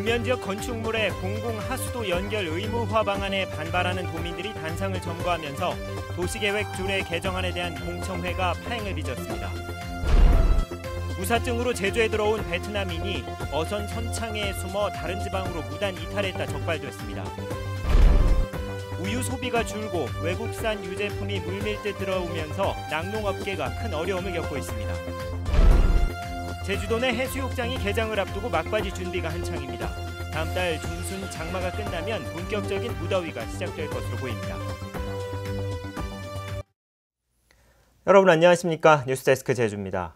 우면지역 건축물의 공공하수도 연결 의무화 방안에 반발하는 도민들이 단상을 점거하면서 도시계획 조례 개정안에 대한 공청회가 파행을 빚었습니다. 무사증으로 제주에 들어온 베트남인이 어선 선창에 숨어 다른 지방으로 무단 이탈했다 적발됐습니다. 우유 소비가 줄고 외국산 유제품이 물밀듯 들어오면서 낙농업계가 큰 어려움을 겪고 있습니다. 제주도 내 해수욕장이 개장을 앞두고 막바지 준비가 한창입니다. 다음 달 중순 장마가 끝나면 본격적인 무더위가 시작될 것으로 보입니다. 여러분 안녕하십니까? 뉴스데스크 제주입니다.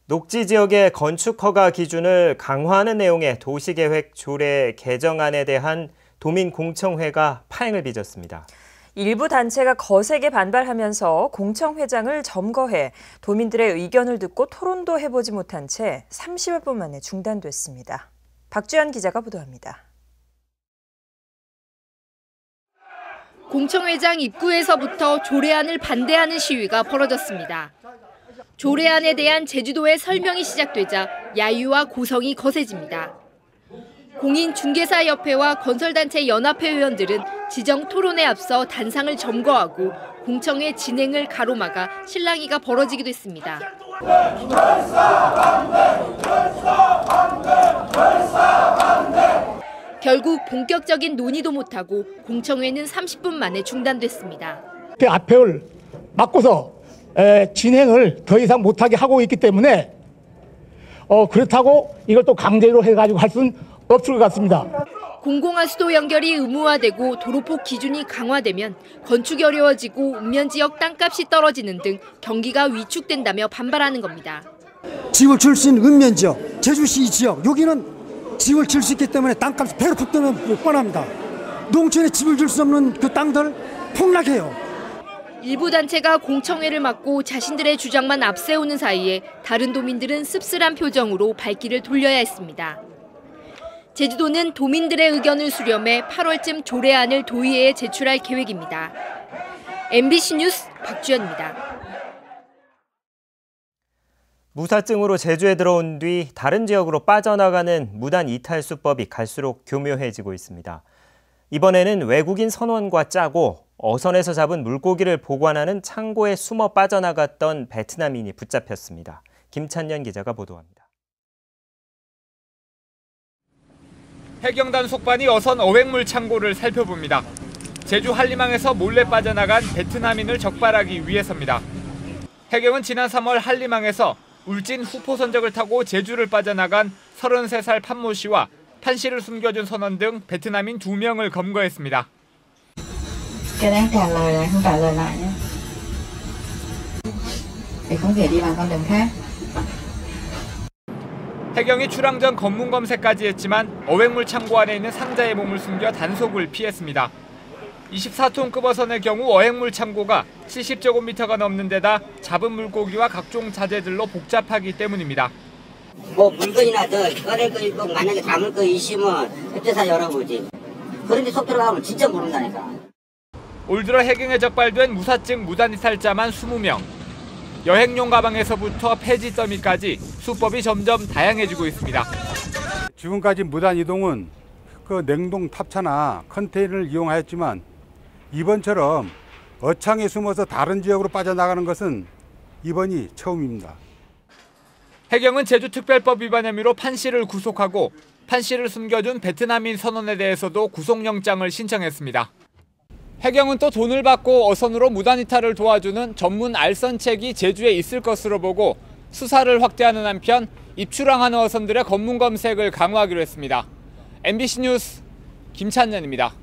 녹지 지역의 건축 허가 기준을 강화하는 내용의 도시계획 조례 개정안에 대한 도민 공청회가 파행을 빚었습니다. 일부 단체가 거세게 반발하면서 공청회장을 점거해 도민들의 의견을 듣고 토론도 해보지 못한 채 30여 분 만에 중단됐습니다. 박주연 기자가 보도합니다. 공청회장 입구에서부터 조례안을 반대하는 시위가 벌어졌습니다. 조례안에 대한 제주도의 설명이 시작되자 야유와 고성이 거세집니다. 공인중개사협회와 건설단체 연합회 의원들은 지정 토론에 앞서 단상을 점거하고 공청회 진행을 가로막아 실랑이가 벌어지기도 했습니다. 결국 본격적인 논의도 못하고 공청회는 30분 만에 중단됐습니다. 앞을 막고서 진행을 더 이상 못하게 하고 있기 때문에 그렇다고 이걸 또 강제로 해가지고 할 수는 없을 것 같습니다. 공공하수도 연결이 의무화되고 도로폭 기준이 강화되면 건축이 어려워지고 읍면지역 땅값이 떨어지는 등 경기가 위축된다며 반발하는 겁니다. 집을 줄 수 있는 읍면지역, 제주시 지역, 여기는 집을 줄 수 있기 때문에 땅값이 배로 푹 뜨는 뻔합니다. 농촌에 집을 줄 수 없는 그 땅들 폭락해요. 일부 단체가 공청회를 막고 자신들의 주장만 앞세우는 사이에 다른 도민들은 씁쓸한 표정으로 발길을 돌려야 했습니다. 제주도는 도민들의 의견을 수렴해 8월쯤 조례안을 도의회에 제출할 계획입니다. MBC 뉴스 박주연입니다. 무사증으로 제주에 들어온 뒤 다른 지역으로 빠져나가는 무단 이탈 수법이 갈수록 교묘해지고 있습니다. 이번에는 외국인 선원과 짜고 어선에서 잡은 물고기를 보관하는 창고에 숨어 빠져나갔던 베트남인이 붙잡혔습니다. 김찬년 기자가 보도합니다. 해경단 속반이 어선 어획물 창고를 살펴봅니다. 제주 한림항에서 몰래 빠져나간 베트남인을 적발하기 위해서입니다. 해경은 지난 3월 한림항에서 울진 후포 선적을 타고 제주를 빠져나간 33살 판모 씨와 판 씨를 숨겨준 선원 등 베트남인 2명을 검거했습니다. 해경이 출항 전 검문 검색까지 했지만 어획물 창고 안에 있는 상자의 몸을 숨겨 단속을 피했습니다. 24톤급 어선의 경우 어획물 창고가 70제곱미터가 넘는 데다 잡은 물고기와 각종 자재들로 복잡하기 때문입니다. 물건이나 꺼낼 거 있고 만약에 담을 거 있으면 햇대사 열어보지. 그런데 속 들어가면 진짜 모른다니까. 올 들어 해경에 적발된 무사증 무단이탈자만 20명. 여행용 가방에서부터 폐지 더미까지 수법이 점점 다양해지고 있습니다. 지금까지 무단 이동은 그 냉동 탑차나 컨테이너를 이용하였지만 이번처럼 어창에 숨어서 다른 지역으로 빠져나가는 것은 이번이 처음입니다. 해경은 제주특별법 위반 혐의로 판 씨를 구속하고 판 씨를 숨겨준 베트남인 선원에 대해서도 구속영장을 신청했습니다. 해경은 또 돈을 받고 어선으로 무단 이탈을 도와주는 전문 알선책이 제주에 있을 것으로 보고 수사를 확대하는 한편 입출항하는 어선들의 검문 검색을 강화하기로 했습니다. MBC 뉴스 김찬년입니다.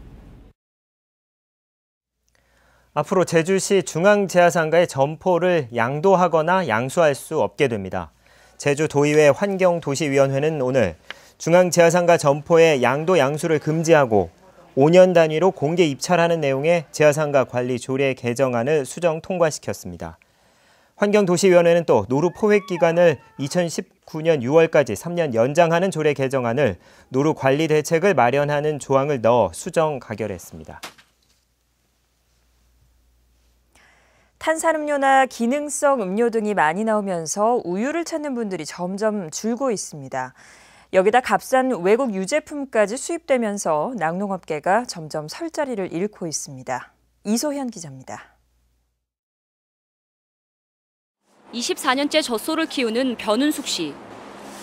앞으로 제주시 중앙제하상가의 점포를 양도하거나 양수할 수 없게 됩니다. 제주도의회 환경도시위원회는 오늘 중앙제하상가 점포의 양도 양수를 금지하고 5년 단위로 공개 입찰하는 내용의 제하상가 관리 조례 개정안을 수정 통과시켰습니다. 환경도시위원회는 또 노루 포획 기간을 2019년 6월까지 3년 연장하는 조례 개정안을 노루 관리 대책을 마련하는 조항을 넣어 수정 가결했습니다. 탄산음료나 기능성 음료 등이 많이 나오면서 우유를 찾는 분들이 점점 줄고 있습니다. 여기다 값싼 외국 유제품까지 수입되면서 낙농업계가 점점 설 자리를 잃고 있습니다. 이소현 기자입니다. 24년째 젖소를 키우는 변은숙 씨.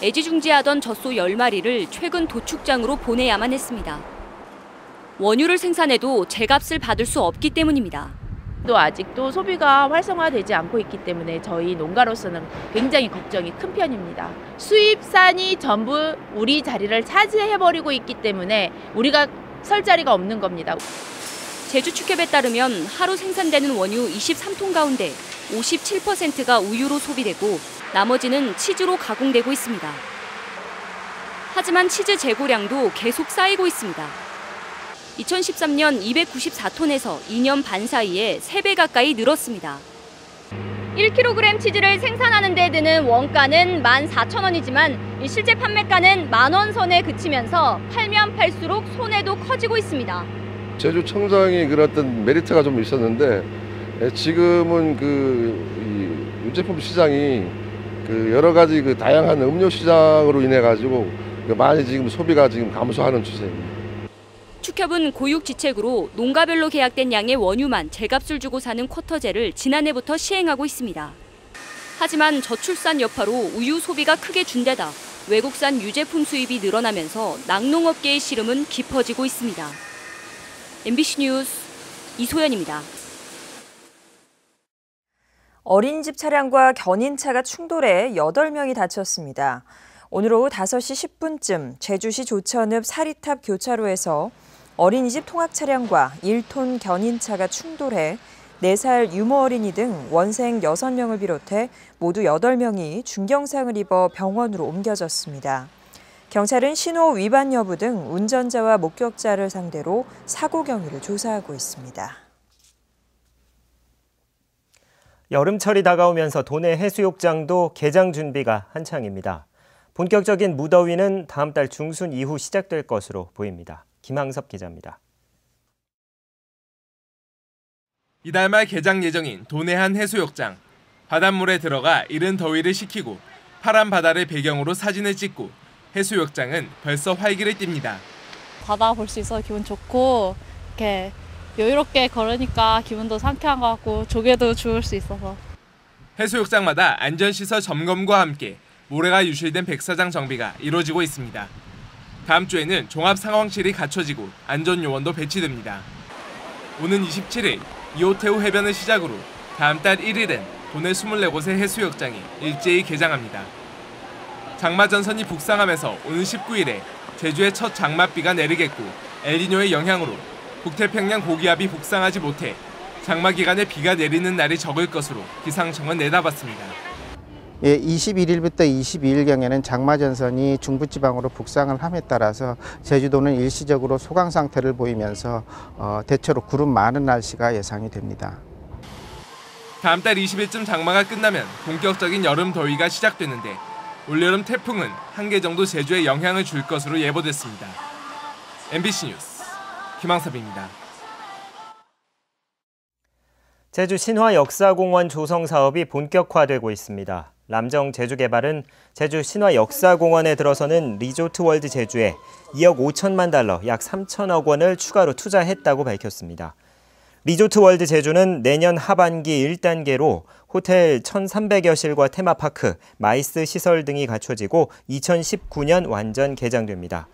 애지중지하던 젖소 10마리를 최근 도축장으로 보내야만 했습니다. 원유를 생산해도 제값을 받을 수 없기 때문입니다. 또 아직도 소비가 활성화되지 않고 있기 때문에 저희 농가로서는 굉장히 걱정이 큰 편입니다. 수입산이 전부 우리 자리를 차지해버리고 있기 때문에 우리가 설 자리가 없는 겁니다. 제주축협에 따르면 하루 생산되는 원유 23톤 가운데 57%가 우유로 소비되고 나머지는 치즈로 가공되고 있습니다. 하지만 치즈 재고량도 계속 쌓이고 있습니다. 2013년 294톤에서 2년 반 사이에 3배 가까이 늘었습니다. 1kg 치즈를 생산하는 데 드는 원가는 14,000원이지만 실제 판매가는 10,000원 선에 그치면서 팔면 팔수록 손해도 커지고 있습니다. 제주 청정이 그런 어떤 메리트가 좀 있었는데 지금은 그 유제품 시장이 여러 가지 다양한 음료 시장으로 인해 가지고 많이 지금 소비가 지금 감소하는 추세입니다. 축협은 고육지책으로 농가별로 계약된 양의 원유만 제값을 주고 사는 쿼터제를 지난해부터 시행하고 있습니다. 하지만 저출산 여파로 우유 소비가 크게 준데다 외국산 유제품 수입이 늘어나면서 낙농업계의 시름은 깊어지고 있습니다. MBC 뉴스 이소연입니다. 어린이집 차량과 견인차가 충돌해 8명이 다쳤습니다. 오늘 오후 5시 10분쯤 제주시 조천읍 사리탑 교차로에서 어린이집 통학 차량과 1톤 견인차가 충돌해 4살 유모 어린이 등 원생 6명을 비롯해 모두 8명이 중경상을 입어 병원으로 옮겨졌습니다. 경찰은 신호 위반 여부 등 운전자와 목격자를 상대로 사고 경위를 조사하고 있습니다. 여름철이 다가오면서 도내 해수욕장도 개장 준비가 한창입니다. 본격적인 무더위는 다음 달 중순 이후 시작될 것으로 보입니다. 김항섭 기자입니다. 이달 말 개장 예정인 도내 한 해수욕장. 바닷물에 들어가 이른 더위를 식히고 파란 바다를 배경으로 사진을 찍고 해수욕장은 벌써 활기를 띱니다. 바다 볼 수 있어서 기분 좋고 이렇게 여유롭게 걸으니까 기분도 상쾌한 것 같고 조개도 주울 수 있어서. 해수욕장마다 안전시설 점검과 함께 모래가 유실된 백사장 정비가 이루어지고 있습니다. 다음 주에는 종합상황실이 갖춰지고 안전요원도 배치됩니다. 오는 27일 이호태우 해변을 시작으로 다음 달 1일엔 도내 24곳의 해수욕장이 일제히 개장합니다. 장마 전선이 북상하면서 오는 19일에 제주에 첫 장맛비가 내리겠고 엘니뇨의 영향으로 북태평양 고기압이 북상하지 못해 장마 기간에 비가 내리는 날이 적을 것으로 기상청은 내다봤습니다. 21일부터 22일경에는 장마전선이 중부지방으로 북상을 함에 따라서 제주도는 일시적으로 소강 상태를 보이면서 대체로 구름 많은 날씨가 예상이 됩니다. 다음 달 20일쯤 장마가 끝나면 본격적인 여름 더위가 시작되는데 올여름 태풍은 한 개 정도 제주에 영향을 줄 것으로 예보됐습니다. MBC 뉴스 김항섭입니다. 제주 신화역사공원 조성 사업이 본격화되고 있습니다. 람정 제주개발은 제주 신화역사공원에 들어서는 리조트월드 제주에 2억 5천만 달러, 약 3천억 원을 추가로 투자했다고 밝혔습니다. 리조트월드 제주는 내년 하반기 1단계로 호텔 1,300여 실과 테마파크, 마이스 시설 등이 갖춰지고 2019년 완전 개장됩니다.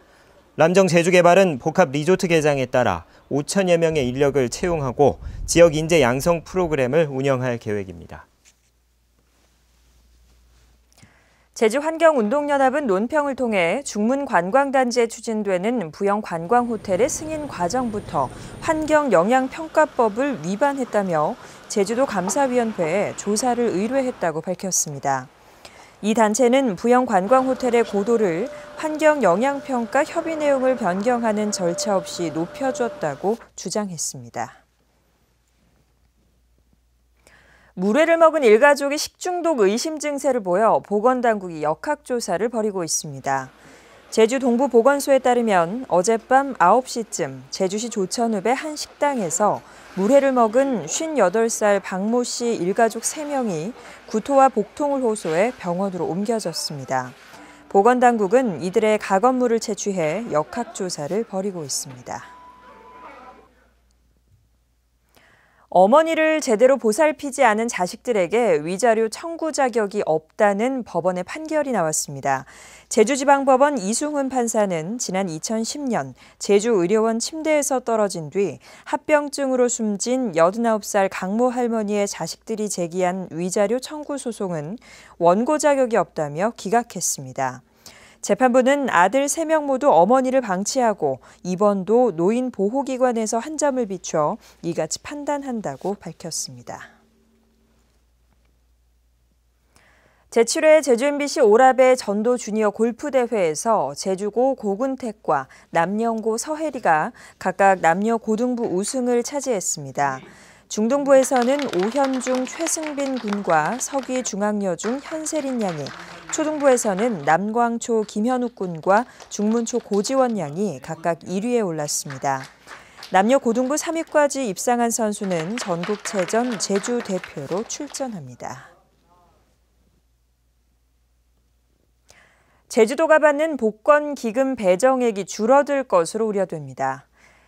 람정 제주개발은 복합 리조트 개장에 따라 5천여 명의 인력을 채용하고 지역 인재 양성 프로그램을 운영할 계획입니다. 제주환경운동연합은 논평을 통해 중문관광단지에 추진되는 부영관광호텔의 승인 과정부터 환경영향평가법을 위반했다며 제주도 감사위원회에 조사를 의뢰했다고 밝혔습니다. 이 단체는 부영관광호텔의 고도를 환경영향평가 협의 내용을 변경하는 절차 없이 높여줬다고 주장했습니다. 물회를 먹은 일가족이 식중독 의심 증세를 보여 보건당국이 역학조사를 벌이고 있습니다. 제주 동부보건소에 따르면 어젯밤 9시쯤 제주시 조천읍의 한 식당에서 물회를 먹은 58살 박모 씨 일가족 3명이 구토와 복통을 호소해 병원으로 옮겨졌습니다. 보건당국은 이들의 가건물을 채취해 역학조사를 벌이고 있습니다. 어머니를 제대로 보살피지 않은 자식들에게 위자료 청구 자격이 없다는 법원의 판결이 나왔습니다. 제주지방법원 이승훈 판사는 지난 2010년 제주의료원 침대에서 떨어진 뒤 합병증으로 숨진 89살 강모 할머니의 자식들이 제기한 위자료 청구 소송은 원고 자격이 없다며 기각했습니다. 재판부는 아들 3명 모두 어머니를 방치하고 입원도 노인보호기관에서 한 점을 비춰 이같이 판단한다고 밝혔습니다. 제7회 제주 MBC 오라베 전도 주니어 골프 대회에서 제주고 고근택과 남영고 서혜리가 각각 남녀 고등부 우승을 차지했습니다. 중등부에서는 오현중 최승빈 군과 서귀 중앙여중 현세린 양이, 초등부에서는 남광초 김현욱 군과 중문초 고지원 양이 각각 1위에 올랐습니다. 남녀 고등부 3위까지 입상한 선수는 전국체전 제주 대표로 출전합니다. 제주도가 받는 복권기금 배정액이 줄어들 것으로 우려됩니다.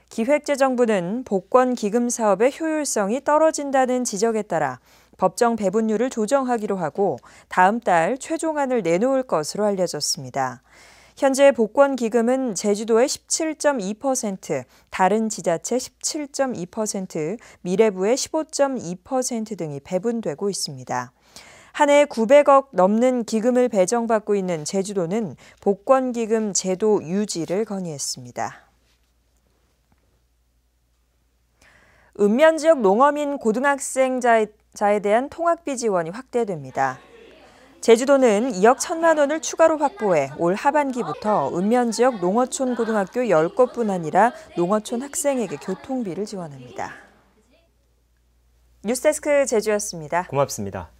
기획재정부는 복권기금 사업의 효율성이 떨어진다는 지적에 따라 법정 배분율을 조정하기로 하고 다음 달 최종안을 내놓을 것으로 알려졌습니다. 현재 복권기금은 제주도의 17.2%, 다른 지자체 17.2%, 미래부의 15.2% 등이 배분되고 있습니다. 한 해 900억 넘는 기금을 배정받고 있는 제주도는 복권기금 제도 유지를 건의했습니다. 읍면지역 농어민 고등학생자에 대한 통학비 지원이 확대됩니다. 제주도는 2억 1천만 원을 추가로 확보해 올 하반기부터 읍면지역 농어촌 고등학교 10곳뿐 아니라 농어촌 학생에게 교통비를 지원합니다. 뉴스데스크 제주였습니다. 고맙습니다.